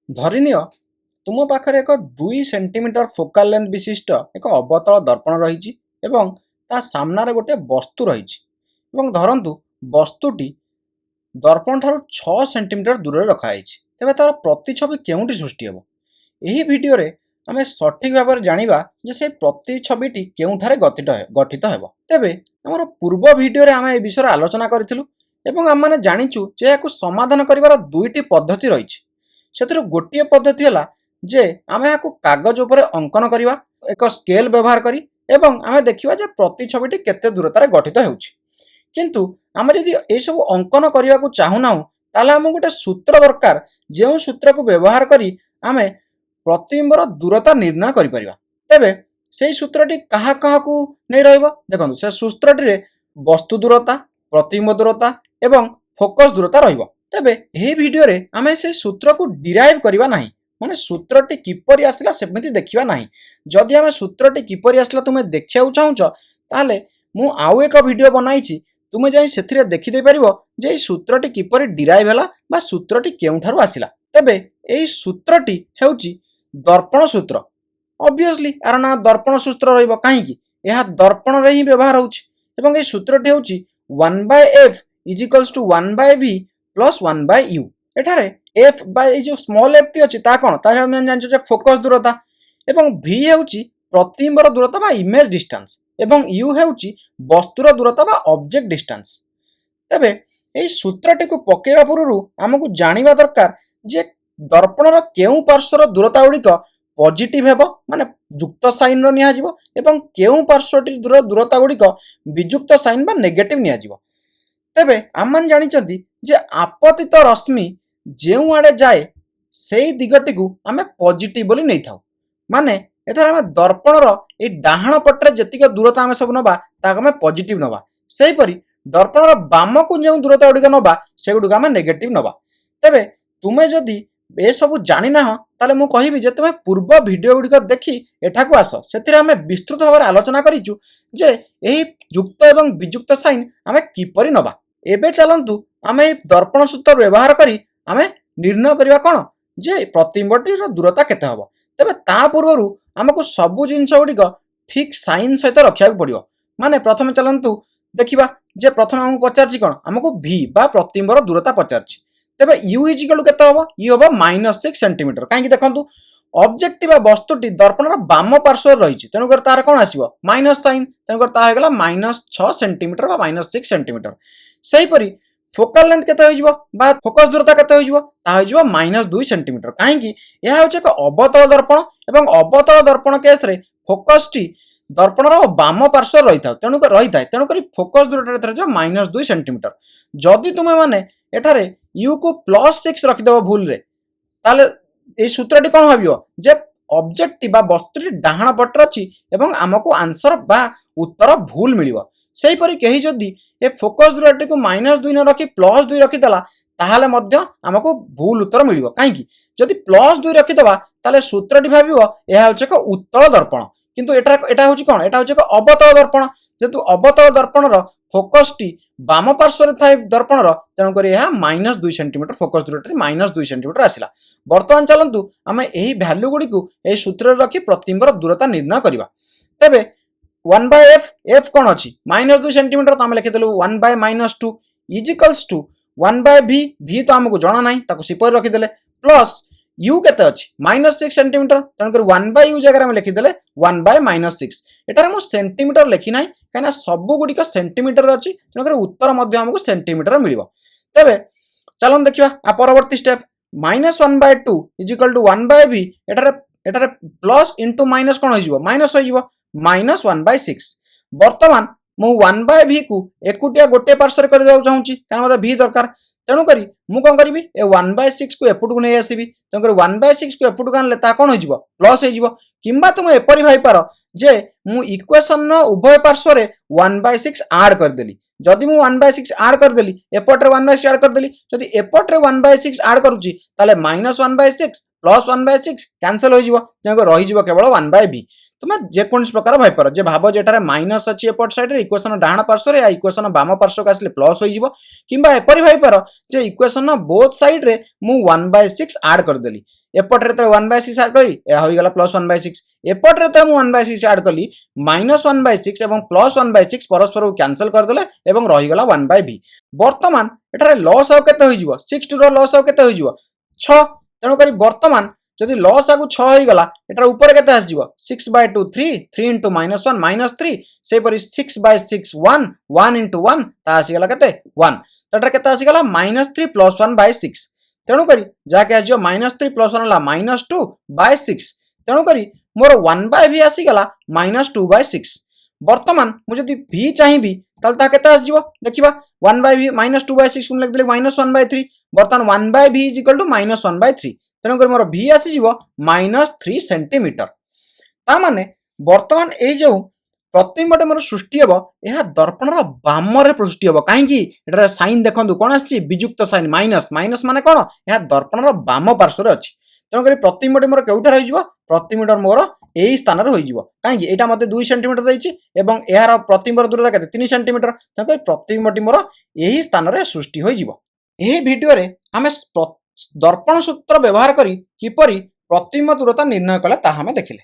ଧରିନିଅ ତୁମ ପାଖରେ ଏକ 2 ସେଣ୍ଟିମିଟର ଫୋକାଲ ଲେନ୍ଥ ବିଶିଷ୍ଟ ଏକ ଅବତଳ ଦର୍ପଣ ରହିଛି ଏବଂ ତା ସାମ୍ନାରେ ଗୋଟିଏ ବସ୍ତୁ ରହିଛି ଏବଂ ଧରନ୍ତୁ ବସ୍ତୁଟି ଦର୍ପଣ ଠାରୁ 6 ସେଣ୍ଟିମିଟର ଦୂରରେ ରଖାଯାଇଛି। ତେବେ ତାର ପ୍ରତିଛବି କେଉଁଠି ସୃଷ୍ଟି ହେବ? ଏହି ଭିଡ଼ିଓରେ ଆମେ ସଠିକ୍ ଭାବରେ ଜାଣିବା ଯେ ସେହି ପ୍ରତିଛବିଟି କେଉଁଠାରେ ଗଠିତ ହେବ। ତେବେ ଆମର ପୂର୍ବ ଭିଡ଼ିଓରେ ଆମେ ଏ ବିଷୟରେ ଆଲୋଚନା କରିଥିଲୁ ଏବଂ ଆମେମାନେ ଜାଣିଛୁ ଯେ ଏହାକୁ ସମାଧାନ କରିବାର 2ଟି ପଦ୍ଧତି ରହିଛି। ସେଥିରୁ ଗୋଟିଏ ପଦ୍ଧତି ହେଲା ଯେ ଆମେ ଏହାକୁ କାଗଜ ଉପରେ ଅଙ୍କନ କରିବା ଏକ ସ୍କେଲ ବ୍ୟବହାର କରି ଏବଂ ଆମେ ଦେଖିବା ଯେ ପ୍ରତିଛବିଟି କେତେ ଦୂରତାରେ ଗଠିତ ହେଉଛି। କିନ୍ତୁ ଆମେ ଯଦି ଏସବୁ ଅଙ୍କନ କରିବାକୁ ଚାହୁଁନାହୁଁ ତାହେଲେ ଆମକୁ ଗୋଟେ ସୂତ୍ର ଦରକାର, ଯେଉଁ ସୂତ୍ରକୁ ବ୍ୟବହାର କରି ଆମେ ପ୍ରତିବିମ୍ବର ଦୂରତା ନିର୍ଣ୍ଣୟ କରିପାରିବା। ତେବେ ସେହି ସୂତ୍ରଟି କାହା କାହାକୁ ନେଇ ରହିବ? ଦେଖନ୍ତୁ, ସେ ସୂତ୍ରଟିରେ ବସ୍ତୁ ଦୂରତା, ପ୍ରତିବିମ୍ବ ଦୂରତା ଏବଂ ଫୋକସ୍ ଦୂରତା ରହିବ। ତେବେ ଏହି ଭିଡ଼ିଓରେ ଆମେ ସେ ସୂତ୍ରକୁ ଡିରାଇଭ୍ କରିବା ନାହିଁ, ମାନେ ସୂତ୍ରଟି କିପରି ଆସିଲା ସେମିତି ଦେଖିବା ନାହିଁ। ଯଦି ଆମେ ସୂତ୍ରଟି କିପରି ଆସିଲା ତୁମେ ଦେଖିବାକୁ ଚାହୁଁଛ ତାହେଲେ ମୁଁ ଆଉ ଏକ ଭିଡ଼ିଓ ବନାଇଛି, ତୁମେ ଯାଇ ସେଥିରେ ଦେଖିଦେଇପାରିବ ଯେ ଏହି ସୂତ୍ରଟି କିପରି ଡିରାଇଭ୍ ହେଲା ବା ସୂତ୍ରଟି କେଉଁଠାରୁ ଆସିଲା। ତେବେ ଏହି ସୂତ୍ରଟି ହେଉଛି ଦର୍ପଣ ସୂତ୍ର। ଅବଭିୟସଲି ଏହାର ନାଁ ଦର୍ପଣ ସୂତ୍ର ରହିବ, କାହିଁକି? ଏହା ଦର୍ପଣରେ ହିଁ ବ୍ୟବହାର ହେଉଛି ଏବଂ ଏହି ସୂତ୍ରଟି ହେଉଛି 1/f = 1/v + 1/u। ଏଠାରେ f ବା এই যে ସ୍ମଲ୍ f ଟି ଅଛି ତା କ'ଣ? ତା ଆମେ ଜାଣିଛୁ ଯେ ଫୋକସ୍ ଦୂରତା ଏବଂ v ହେଉଛି ପ୍ରତିବିମ୍ବର ଦୂରତା ବା ଇମେଜ୍ ଡିଷ୍ଟାନ୍ସ ଏବଂ u ହେଉଛି ବସ୍ତୁର ଦୂରତା ବା ଅବଜେକ୍ଟ ଡିଷ୍ଟାନ୍ସ। ତେବେ ଏହି ସୂତ୍ରଟିକୁ ପକାଇବା ପୂର୍ବରୁ ଆମକୁ ଜାଣିବା ଦରକାର ଯେ ଦର୍ପଣର କେଉଁ ପାର୍ଶ୍ୱର ଦୂରତା ଗୁଡ଼ିକ ପଜିଟିଭ୍ ହେବ, ମାନେ ଯୁକ୍ତ ସାଇନ୍ର ନିଆଯିବ ଏବଂ କେଉଁ ପାର୍ଶ୍ୱଟି ଦୂରତା ଗୁଡ଼ିକ ବିଯୁକ୍ତ ସାଇନ୍ ବା ନେଗେଟିଭ୍ ନିଆଯିବ। ତେବେ ଆମମାନେ ଜାଣିଛନ୍ତି ଯେ ଆପତିତ ରଶ୍ମି ଯେଉଁ ଆଡ଼େ ଯାଏ ସେହି ଦିଗଟିକୁ ଆମେ ପଜିଟିଭ୍ ବୋଲି ନେଇଥାଉ। ମାନେ ଏଠାରେ ଆମେ ଦର୍ପଣର এই ଡାହାଣ ପଟରେ ଯେତିକି ଦୂରତା ଆମେ ସବୁ ନେବା ତାକୁ ଆମେ ପଜିଟିଭ୍ ନେବା। ସେହିପରି ଦର୍ପଣର ବାମକୁ ଯେଉଁ ଦୂରତା ଗୁଡ଼ିକ ନେବା ସେଗୁଡ଼ିକ ଆମେ ନେଗେଟିଭ୍ ନେବା। ତେବେ ତୁମେ ଯଦି ଏସବୁ ଜାଣିନାହଁ ତାହେଲେ ମୁଁ କହିବି ଯେ ତୁମେ ପୂର୍ବ ଭିଡ଼ିଓ ଗୁଡ଼ିକ ଦେଖି ଏଠାକୁ ଆସ। ସେଥିରେ ଆମେ ବିସ୍ତୃତ ଭାବରେ ଆଲୋଚନା କରିଛୁ ଯେ ଏହି ଯୁକ୍ତ ଏବଂ ବିଯୁକ୍ତ ସାଇନ୍ ଆମେ କିପରି ନେବା। ଏବେ ଚାଲନ୍ତୁ ଆମେ ଏହି ଦର୍ପଣ ସୂତ୍ର ବ୍ୟବହାର କରି ଆମେ ନିର୍ଣ୍ଣୟ କରିବା କ'ଣ ଯେ ପ୍ରତିବିମ୍ବଟିର ଦୂରତା କେତେ ହେବ। ତେବେ ତା ପୂର୍ବରୁ ଆମକୁ ସବୁ ଜିନିଷ ଗୁଡ଼ିକ ଠିକ୍ ସାଇନ୍ ସହିତ ରଖିବାକୁ ପଡ଼ିବ। ମାନେ ପ୍ରଥମେ ଚାଲନ୍ତୁ ଦେଖିବା ଯେ ପ୍ରଥମେ ଆମକୁ ପଚାରିଛି କ'ଣ? ଆମକୁ ଭି ବା ପ୍ରତିବିମ୍ବର ଦୂରତା ପଚାରିଛି। ତେବେ ୟୁ ଇଜିକାଲ୍ କେତେ ହେବ? ୟୁ ହେବ -6 ସେଣ୍ଟିମିଟର। କାହିଁକି? ଦେଖନ୍ତୁ, ଅବଜେକ୍ଟ ବା ବସ୍ତୁଟି ଦର୍ପଣର ବାମ ପାର୍ଶ୍ୱରେ ରହିଛି, ତେଣୁକରି ତାର କ'ଣ ଆସିବ? ମାଇନସ୍ ସାଇନ୍, ତେଣୁକରି ତାହା ହୋଇଗଲା -6 ସେଣ୍ଟିମିଟର ବା -6 ସେଣ୍ଟିମିଟର। ସେହିପରି ଫୋକାଲ ଲେନ୍ଥ କେତେ ହୋଇଯିବ ବା ଫୋକସ୍ ଦୂରତା କେତେ ହୋଇଯିବ? ତାହା ହୋଇଯିବ -2 ସେଣ୍ଟିମିଟର। କାହିଁକି? ଏହା ହେଉଛି ଏକ ଅବତଳ ଦର୍ପଣ ଏବଂ ଅବତଳ ଦର୍ପଣ କେସ୍ରେ ଫୋକସ୍ଟି ଦର୍ପଣର ବାମ ପାର୍ଶ୍ୱରେ ରହିଥାଏ, ତେଣୁକରି ଫୋକସ୍ ଦୂରତା ଏଠାରେ ଯିବ -2 ସେଣ୍ଟିମିଟର। ଯଦି ତୁମେ ମାନେ ଏଠାରେ ୟୁ କୁ +6 ରଖିଦେବ ଭୁଲରେ, ତାହେଲେ এই ସୂତ୍ରଟି କ'ଣ ଭାବିବ ଯେ ଅବଜେକ୍ଟଟି ବା ବସ୍ତୁଟି ଡାହାଣ ପଟରେ ଅଛି ଏବଂ ଆମକୁ ଆନ୍ସର ବା ଉତ୍ତର ଭୁଲ ମିଳିବ। ସେହିପରି କେହି ଯଦି ଏ ଫୋକସ୍ ଦୂରତାଟିକୁ -2 ନ ରଖି +2 ରଖିଦେଲା ତାହେଲେ ମଧ୍ୟ ଆମକୁ ଭୁଲ ଉତ୍ତର ମିଳିବ। କାହିଁକି? ଯଦି +2 ରଖିଦେବା ତାହେଲେ ସୂତ୍ରଟି ଭାବିବ ଏହା ହେଉଛି ଏକ ଉତ୍ତଳ ଦର୍ପଣ, କିନ୍ତୁ এটা ହେଉଛି କ'ଣ? এটা ହେଉଛି ଏକ ଅବତଳ ଦର୍ପଣ। ଯେହେତୁ ଅବତଳ ଦର୍ପଣର ଫୋକସ୍ଟି ବାମ ପାର୍ଶ୍ୱରେ ଥାଏ ଦର୍ପଣର, ତେଣୁକରି ଏହା -2 ସେଣ୍ଟିମିଟର ଫୋକସ୍ ଦୂରତାଟି -2 ସେଣ୍ଟିମିଟର ଆସିଲା। ବର୍ତ୍ତମାନ ଚାଲନ୍ତୁ ଆମେ ଏହି ଭ୍ୟାଲ୍ୟୁ ଗୁଡ଼ିକୁ ଏହି ସୂତ୍ରରେ ରଖି ପ୍ରତିବିମ୍ବର ଦୂରତା ନିର୍ଣ୍ଣୟ କରିବା। ତେବେ 1/f f କ'ଣ ଅଛି? -2 ସେଣ୍ଟିମିଟର, ତ ଆମେ ଲେଖିଦେଲୁ 1/-2 = 1/v। v ତ ଆମକୁ ଜଣା ନାହିଁ, ତାକୁ ସେପରି ରଖିଦେଲେ ପ୍ଲସ୍ u କେତେ ଅଛି? -6 ସେଣ୍ଟିମିଟର, ତେଣୁକରି 1/u ଜାଗାରେ ଆମେ ଲେଖିଦେଲେ 1/-6। ଏଠାରେ ମୁଁ ସେଣ୍ଟିମିଟର ଲେଖି ନାହିଁ କାହିଁକିନା ସବୁ ଗୁଡ଼ିକ ସେଣ୍ଟିମିଟରରେ ଅଛି, ତେଣୁକରି ଉତ୍ତର ମଧ୍ୟ ଆମକୁ ସେଣ୍ଟିମିଟର ମିଳିବ। ତେବେ ଚାଲନ୍ତୁ ଦେଖିବା ପରବର୍ତ୍ତୀ ଷ୍ଟେପ୍। -1/2 = 1/v। ଏଠାରେ ପ୍ଲସ୍ ଇଣ୍ଟୁ ମାଇନସ୍ କ'ଣ ହୋଇଯିବ? ମାଇନସ୍ ହୋଇଯିବ, -1/6। ବର୍ତ୍ତମାନ ମୁଁ 1/v କୁ ଏକୁଟିଆ ଗୋଟିଏ ପାର୍ଶ୍ୱରେ କରିଦେବାକୁ ଚାହୁଁଛି କାରଣ ମୋତେ v ଦରକାର। ତେଣୁକରି ମୁଁ କ'ଣ କରିବି? ଏ 1/6 କୁ ଏପଟକୁ ନେଇ ଆସିବି। ତେଣୁକରି 1/6 କୁ ଏପଟକୁ ଆଣିଲେ ତାହା କ'ଣ ହୋଇଯିବ? ପ୍ଲସ୍ ହୋଇଯିବ। କିମ୍ବା ତୁମେ ଏପରି ଭାବିପାର ଯେ ମୁଁ ଇକ୍ୱେସନ୍ର ଉଭୟ ପାର୍ଶ୍ୱରେ 1/6 ଆଡ୍ କରିଦେଲି। ଯଦି ମୁଁ 1/6 ଆଡ୍ କରିଦେଲି, ଏପଟରେ 1/6 ଆଡ୍ କରିଦେଲି, ଯଦି ଏପଟରେ 1/6 ଆଡ୍ କରୁଛି ତାହେଲେ -1/6 + 1/6 କ୍ୟାନସଲ୍ ହୋଇଯିବ, ତେଣୁକରି ରହିଯିବ କେବଳ 1/v। तुम जेकोसी प्रकार भाईपार जे भाव जेठार माइनस अच्छी एपट साइड इक्वेशन डाण पार्श्व या इक्वेशन बाम पार्श्व को आसले प्लस हो किंबा एपरी भाईपार जे इक्वेशन बोथ साइड रे मु 1/6 ऐड करदेली एपटे जो 1/6 ऐड करी यह होगला +1/6 एपटे जो 1/6 ऐड कली -1/6 और +1/6 परस्पर को कैंसल करदेले एवं रहीगला 1/v बर्तमान एठारे लॉस आउ केते होइजिवो 6 टू रो लॉस आउ केते होइजिवो 6 तेणु करी बर्तमान जदि लॉस आगु 6 होइगला एटार ऊपर केते आसीजिवो 6/2 3 3 into -1 -3 से परि 6/6 1 1 into 1 ता आसीगला केते 1 तटा केते आसीगला -3 + 1/6 तेणु करी जाके आजियो -3 + 1 ला -2/6 तेणु करी मोर 1/v आसीगला -2/6 बर्तमान मु जदि v चाहिबी ताल ता केते आसीजिवो देखिबा 1/v -2/6 लिख देले -1/3 बर्तमान 1/v = -1/3 तेणु करी मोर v आसीजिवो -3 सेंटीमीटर ता माने बर्तमान ए जो प्रतिबिंबटे मोर सृष्टि हेबो यह दर्पण रो बाम रे सृष्टि हेबो काहे कि एटार साइन देखंतु कोन आछि विजुक्त साइन माइनस माइनस माने कोन यह दर्पण रो बाम पार्श्व रे अछि तेणु करी प्रतिबिंबटे मोर केउठा रहि जिवो प्रतिबिंब मोर एही स्थान रे होई जिवो काहे कि एटा मते 2 सेंटीमीटर दैछि एवं एहार प्रतिबिंबर दूरता केते 3 सेंटीमीटर तेणु करी प्रतिबिंबटी मोर एही स्थान रे सृष्टि होई जिवो एही वीडियो रे हमें दर्पण सूत्र व्यवहार करी किपरि प्रतिबिंब दूरता निर्णय कले ताहा हमें देखिले।